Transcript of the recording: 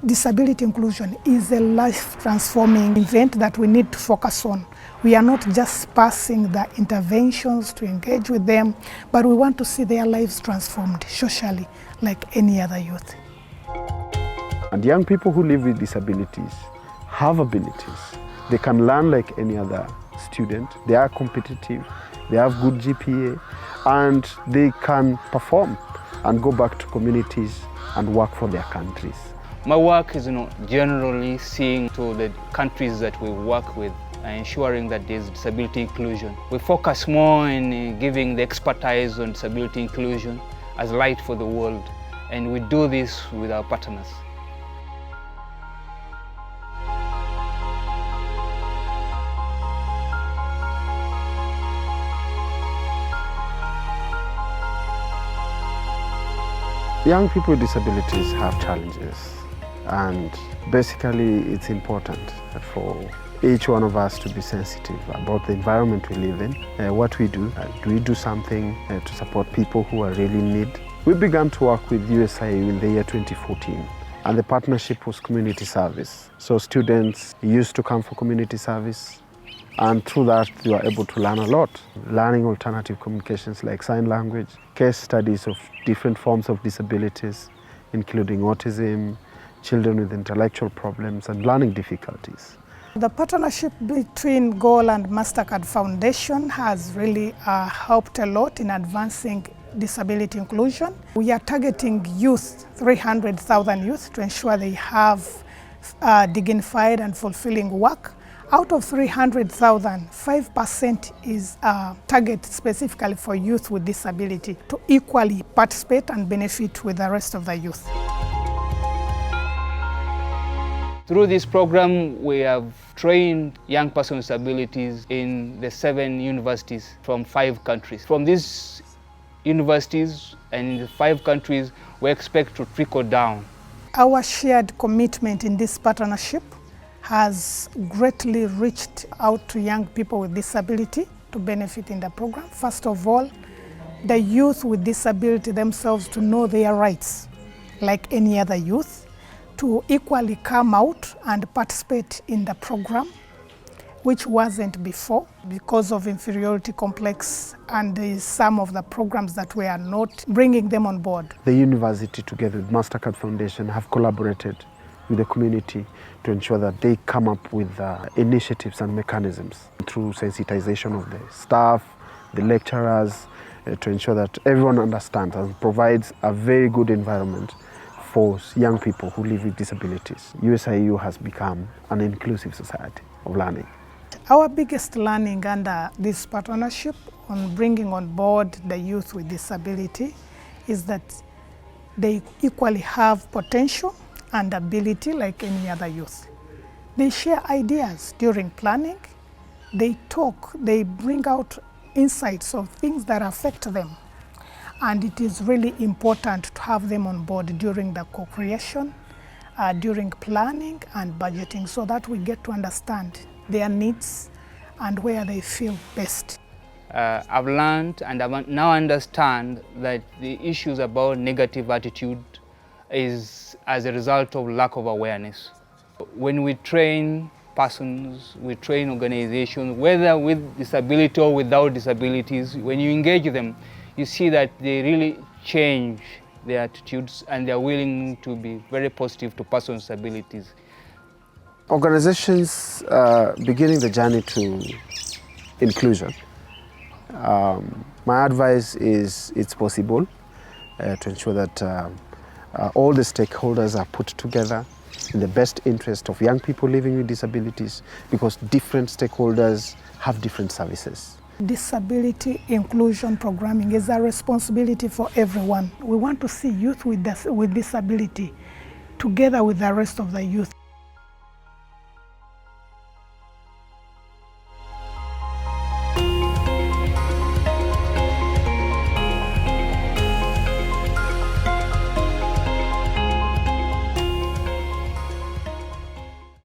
Disability inclusion is a life-transforming event that we need to focus on. We are not just passing the interventions to engage with them, but we want to see their lives transformed socially like any other youth. And young people who live with disabilities have abilities. They can learn like any other student. They are competitive, they have good GPA, and they can perform and go back to communities and work for their countries. My work is generally seeing to the countries that we work with and ensuring that there's disability inclusion. We focus more on giving the expertise on disability inclusion as light for the world, and we do this with our partners. Young people with disabilities have challenges, and basically it's important for each one of us to be sensitive about the environment we live in, what we do. Do we do something to support people who are really in need? We began to work with USIU in the year 2014, and the partnership was community service. So students used to come for community service, and through that they were able to learn a lot, learning alternative communications like sign language, case studies of different forms of disabilities, including autism, children with intellectual problems, and learning difficulties. The partnership between GOAL and Mastercard Foundation has really helped a lot in advancing disability inclusion. We are targeting youth, 300,000 youth, to ensure they have dignified and fulfilling work. Out of 300,000, 5% is a target specifically for youth with disability to equally participate and benefit with the rest of the youth. Through this program, we have trained young persons with disabilities in the 7 universities from 5 countries. From these universities and in the 5 countries, we expect to trickle down. Our shared commitment in this partnership has greatly reached out to young people with disability to benefit in the program. First of all, the youth with disability themselves to know their rights like any other youth, to equally come out and participate in the program, which wasn't before because of inferiority complex and some of the programs that we are not bringing them on board. The university together with Mastercard Foundation have collaborated with the community to ensure that they come up with initiatives and mechanisms through sensitization of the staff, the lecturers, to ensure that everyone understands and provides a very good environment for young people who live with disabilities. USIU has become an inclusive society of learning. Our biggest learning under this partnership on bringing on board the youth with disability is that they equally have potential and ability like any other youth. They share ideas during planning, they talk, they bring out insights of things that affect them. And it is really important to have them on board during the co-creation, during planning and budgeting, so that we get to understand their needs and where they feel best. I've learned and I now understand that the issues about negative attitude is as a result of lack of awareness. When we train persons, we train organizations, whether with disability or without disabilities, when you engage them, you see that they really change their attitudes and they're willing to be very positive to persons with disabilities. Organizations beginning the journey to inclusion, my advice is it's possible to ensure that all the stakeholders are put together in the best interest of young people living with disabilities, because different stakeholders have different services. Disability inclusion programming is a responsibility for everyone. We want to see youth with disability together with the rest of the youth.